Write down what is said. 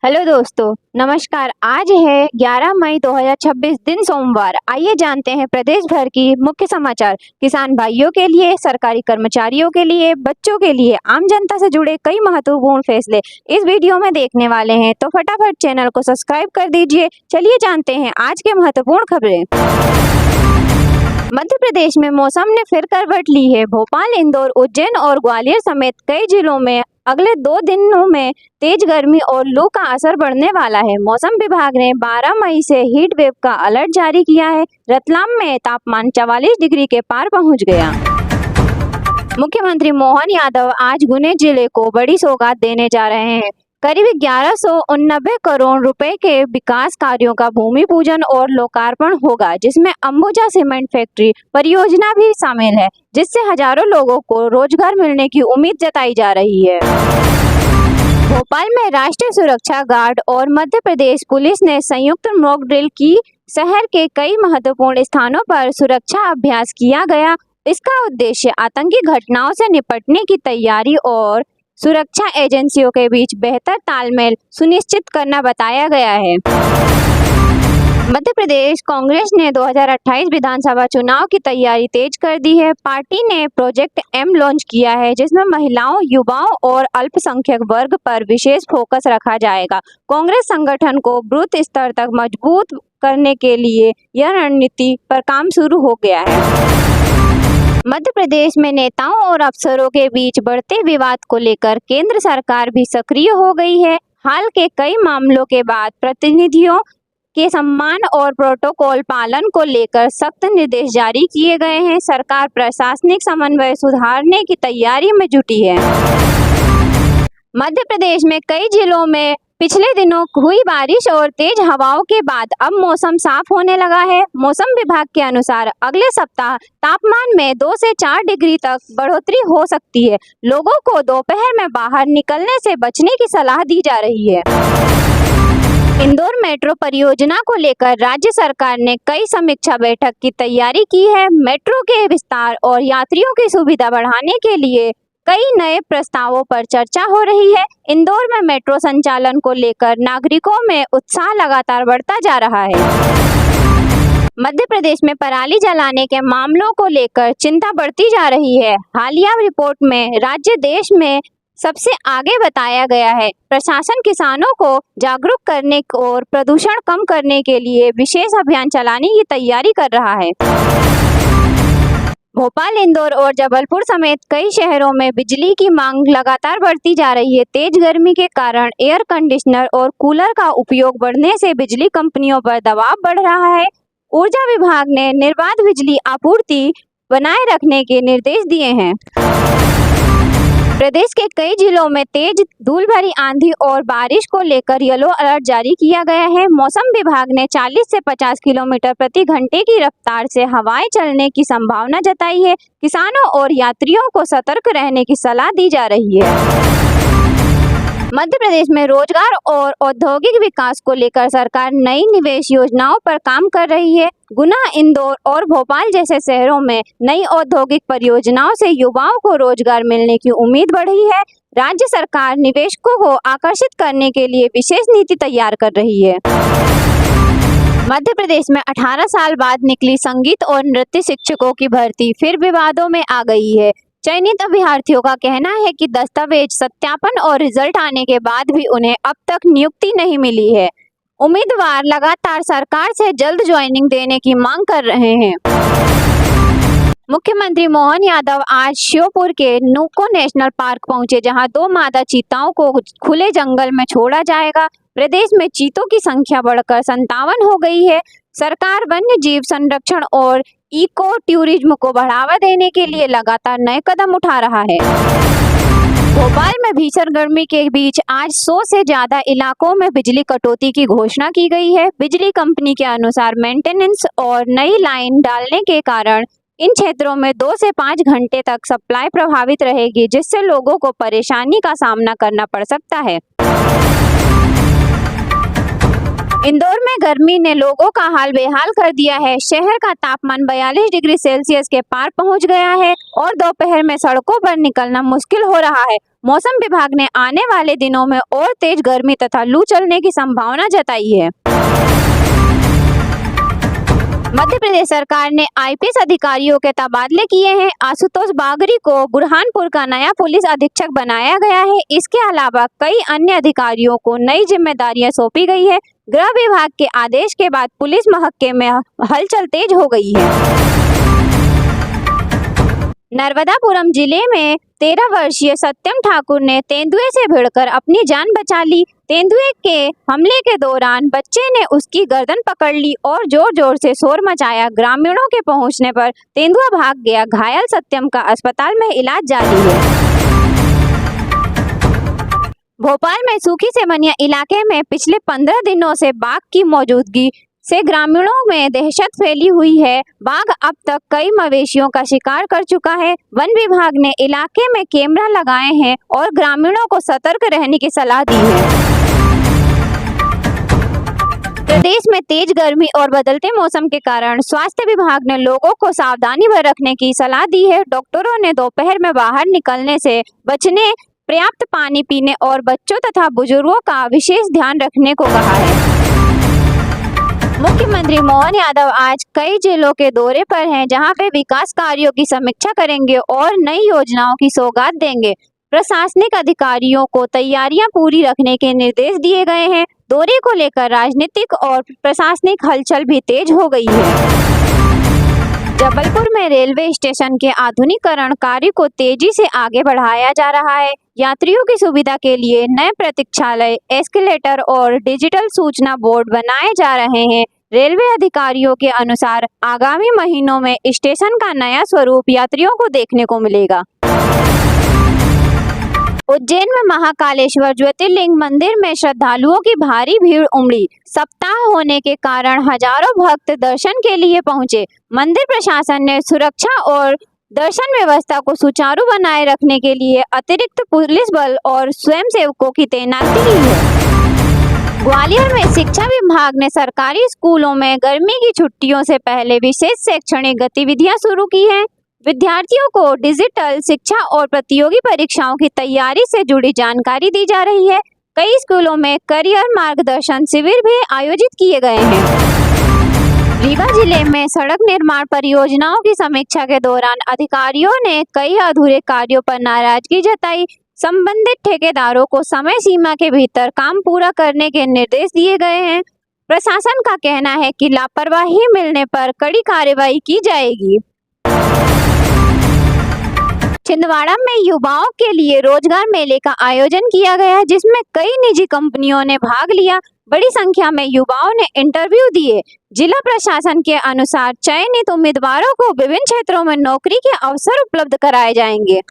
Hello दोस्तों, नमस्कार। आज है 11 मई 2026, दिन सोमवार। आइए जानते हैं प्रदेश भर की मुख्य समाचार। किसान भाइयों के लिए, सरकारी कर्मचारियों के लिए, बच्चों के लिए, आम जनता से जुड़े कई महत्वपूर्ण फैसले इस वीडियो में देखने वाले हैं, तो फटाफट चैनल को सब्सक्राइब कर दीजिए। चलिए जानते हैं आज के महत्वपूर्ण खबरें। मध्य प्रदेश में मौसम ने फिर करवट ली है। भोपाल, इंदौर, उज्जैन और ग्वालियर समेत कई जिलों में अगले 2 दिनों में तेज गर्मी और लू का असर बढ़ने वाला है। मौसम विभाग ने 12 मई से हीट वेव का अलर्ट जारी किया है। रतलाम में तापमान 44 डिग्री के पार पहुंच गया। मुख्यमंत्री मोहन यादव आज गुना जिले को बड़ी सौगात देने जा रहे हैं। करीब 1189 करोड़ रुपए के विकास कार्यों का भूमि पूजन और लोकार्पण होगा, जिसमें अंबुजा सीमेंट फैक्ट्री परियोजना भी शामिल है, जिससे हजारों लोगों को रोजगार मिलने की उम्मीद जताई जा रही है। भोपाल में राष्ट्रीय सुरक्षा गार्ड और मध्य प्रदेश पुलिस ने संयुक्त मॉक ड्रिल की। शहर के कई महत्वपूर्ण स्थानों पर सुरक्षा अभ्यास किया गया। इसका उद्देश्य आतंकी घटनाओं से निपटने की तैयारी और सुरक्षा एजेंसियों के बीच बेहतर तालमेल सुनिश्चित करना बताया गया है। मध्य प्रदेश कांग्रेस ने 2028 विधानसभा चुनाव की तैयारी तेज कर दी है। पार्टी ने प्रोजेक्ट एम लॉन्च किया है, जिसमें महिलाओं, युवाओं और अल्पसंख्यक वर्ग पर विशेष फोकस रखा जाएगा। कांग्रेस संगठन को बूथ स्तर तक मजबूत करने के लिए यह रणनीति पर काम शुरू हो गया है। मध्य प्रदेश में नेताओं और अफसरों के बीच बढ़ते विवाद को लेकर केंद्र सरकार भी सक्रिय हो गई है। हाल के कई मामलों के बाद प्रतिनिधियों के सम्मान और प्रोटोकॉल पालन को लेकर सख्त निर्देश जारी किए गए हैं। सरकार प्रशासनिक समन्वय सुधारने की तैयारी में जुटी है। मध्य प्रदेश में कई जिलों में पिछले दिनों हुई बारिश और तेज हवाओं के बाद अब मौसम साफ होने लगा है। मौसम विभाग के अनुसार अगले सप्ताह तापमान में 2 से 4 डिग्री तक बढ़ोतरी हो सकती है। लोगों को दोपहर में बाहर निकलने से बचने की सलाह दी जा रही है। इंदौर मेट्रो परियोजना को लेकर राज्य सरकार ने कई समीक्षा बैठक की तैयारी की है। मेट्रो के विस्तार और यात्रियों की सुविधा बढ़ाने के लिए कई नए प्रस्तावों पर चर्चा हो रही है। इंदौर में मेट्रो संचालन को लेकर नागरिकों में उत्साह लगातार बढ़ता जा रहा है। मध्य प्रदेश में पराली जलाने के मामलों को लेकर चिंता बढ़ती जा रही है। हालिया रिपोर्ट में राज्य देश में सबसे आगे बताया गया है। प्रशासन किसानों को जागरूक करने और प्रदूषण कम करने के लिए विशेष अभियान चलाने की तैयारी कर रहा है। भोपाल, इंदौर और जबलपुर समेत कई शहरों में बिजली की मांग लगातार बढ़ती जा रही है। तेज गर्मी के कारण एयर कंडीशनर और कूलर का उपयोग बढ़ने से बिजली कंपनियों पर दबाव बढ़ रहा है। ऊर्जा विभाग ने निर्बाध बिजली आपूर्ति बनाए रखने के निर्देश दिए हैं। प्रदेश के कई जिलों में तेज धूल भरी आंधी और बारिश को लेकर येलो अलर्ट जारी किया गया है। मौसम विभाग ने 40 से 50 किलोमीटर प्रति घंटे की रफ्तार से हवाएं चलने की संभावना जताई है। किसानों और यात्रियों को सतर्क रहने की सलाह दी जा रही है। मध्य प्रदेश में रोजगार और औद्योगिक विकास को लेकर सरकार नई निवेश योजनाओं पर काम कर रही है। गुना, इंदौर और भोपाल जैसे शहरों में नई औद्योगिक परियोजनाओं से युवाओं को रोजगार मिलने की उम्मीद बढ़ी है। राज्य सरकार निवेशकों को आकर्षित करने के लिए विशेष नीति तैयार कर रही है। मध्य प्रदेश में 18 साल बाद निकली संगीत और नृत्य शिक्षकों की भर्ती फिर विवादों में आ गई है। चयनित अभ्यर्थियों का कहना है कि दस्तावेज सत्यापन और रिजल्ट आने के बाद भी उन्हें अब तक नियुक्ति नहीं मिली है। उम्मीदवार लगातार सरकार से जल्द ज्वाइनिंग देने की मांग कर रहे हैं। मुख्यमंत्री मोहन यादव आज श्योपुर के नुको नेशनल पार्क पहुंचे, जहां 2 मादा चीताओं को खुले जंगल में छोड़ा जाएगा। प्रदेश में चीतों की संख्या बढ़कर 57 हो गई है। सरकार वन्य जीव संरक्षण और इको टूरिज्म को बढ़ावा देने के लिए लगातार नए कदम उठा रहा है। भोपाल में भीषण गर्मी के बीच आज 100 से ज्यादा इलाकों में बिजली कटौती की घोषणा की गई है। बिजली कंपनी के अनुसार मेंटेनेंस और नई लाइन डालने के कारण इन क्षेत्रों में 2 से 5 घंटे तक सप्लाई प्रभावित रहेगी, जिससे लोगों को परेशानी का सामना करना पड़ सकता है। इंदौर में गर्मी ने लोगों का हाल बेहाल कर दिया है। शहर का तापमान 42 डिग्री सेल्सियस के पार पहुंच गया है और दोपहर में सड़कों पर निकलना मुश्किल हो रहा है। मौसम विभाग ने आने वाले दिनों में और तेज गर्मी तथा लू चलने की संभावना जताई है। मध्य प्रदेश सरकार ने आईपीएस अधिकारियों के तबादले किए हैं। आशुतोष बागरी को बुरहानपुर का नया पुलिस अधीक्षक बनाया गया है। इसके अलावा कई अन्य अधिकारियों को नई जिम्मेदारियां सौंपी गई है। गृह विभाग के आदेश के बाद पुलिस महकमे में हलचल तेज हो गई है। नर्मदापुरम जिले में 13 वर्षीय सत्यम ठाकुर ने तेंदुए से भिड़कर अपनी जान बचा ली। तेंदुए के हमले के दौरान बच्चे ने उसकी गर्दन पकड़ ली और जोर जोर से शोर मचाया। ग्रामीणों के पहुंचने पर तेंदुआ भाग गया। घायल सत्यम का अस्पताल में इलाज जारी है। भोपाल में सूखी सेमनिया इलाके में पिछले 15 दिनों से बाघ की मौजूदगी से ग्रामीणों में दहशत फैली हुई है। बाघ अब तक कई मवेशियों का शिकार कर चुका है। वन विभाग ने इलाके में कैमरा लगाए हैं और ग्रामीणों को सतर्क रहने की सलाह दी है। प्रदेश में तेज गर्मी और बदलते मौसम के कारण स्वास्थ्य विभाग ने लोगों को सावधानी बरतने की सलाह दी है। डॉक्टरों ने दोपहर में बाहर निकलने से बचने, पर्याप्त पानी पीने और बच्चों तथा बुजुर्गों का विशेष ध्यान रखने को कहा है। मुख्यमंत्री मोहन यादव आज कई जिलों के दौरे पर हैं, जहां वे विकास कार्यों की समीक्षा करेंगे और नई योजनाओं की सौगात देंगे। प्रशासनिक अधिकारियों को तैयारियां पूरी रखने के निर्देश दिए गए हैं। दौरे को लेकर राजनीतिक और प्रशासनिक हलचल भी तेज हो गई है। जबलपुर में रेलवे स्टेशन के आधुनिकीकरण कार्य को तेजी से आगे बढ़ाया जा रहा है। यात्रियों की सुविधा के लिए नए प्रतीक्षालय, एस्केलेटर और डिजिटल सूचना बोर्ड बनाए जा रहे हैं। रेलवे अधिकारियों के अनुसार आगामी महीनों में स्टेशन का नया स्वरूप यात्रियों को देखने को मिलेगा। उज्जैन में महाकालेश्वर ज्योतिर्लिंग मंदिर में श्रद्धालुओं की भारी भीड़ उमड़ी। सप्ताह होने के कारण हजारों भक्त दर्शन के लिए पहुंचे। मंदिर प्रशासन ने सुरक्षा और दर्शन व्यवस्था को सुचारू बनाए रखने के लिए अतिरिक्त पुलिस बल और स्वयंसेवकों की तैनाती की है। ग्वालियर में शिक्षा विभाग ने सरकारी स्कूलों में गर्मी की छुट्टियों से पहले विशेष शैक्षणिक गतिविधियां शुरू की हैं। विद्यार्थियों को डिजिटल शिक्षा और प्रतियोगी परीक्षाओं की तैयारी से जुड़ी जानकारी दी जा रही है। कई स्कूलों में करियर मार्गदर्शन शिविर भी आयोजित किए गए हैं। रीवा जिले में सड़क निर्माण परियोजनाओं की समीक्षा के दौरान अधिकारियों ने कई अधूरे कार्यों पर नाराजगी जताई। संबंधित ठेकेदारों को समय सीमा के भीतर काम पूरा करने के निर्देश दिए गए हैं। प्रशासन का कहना है कि लापरवाही मिलने पर कड़ी कार्रवाई की जाएगी। छिंदवाड़ा में युवाओं के लिए रोजगार मेले का आयोजन किया गया, जिसमें कई निजी कंपनियों ने भाग लिया। बड़ी संख्या में युवाओं ने इंटरव्यू दिए। जिला प्रशासन के अनुसार चयनित उम्मीदवारों को विभिन्न क्षेत्रों में नौकरी के अवसर उपलब्ध कराए जाएंगे।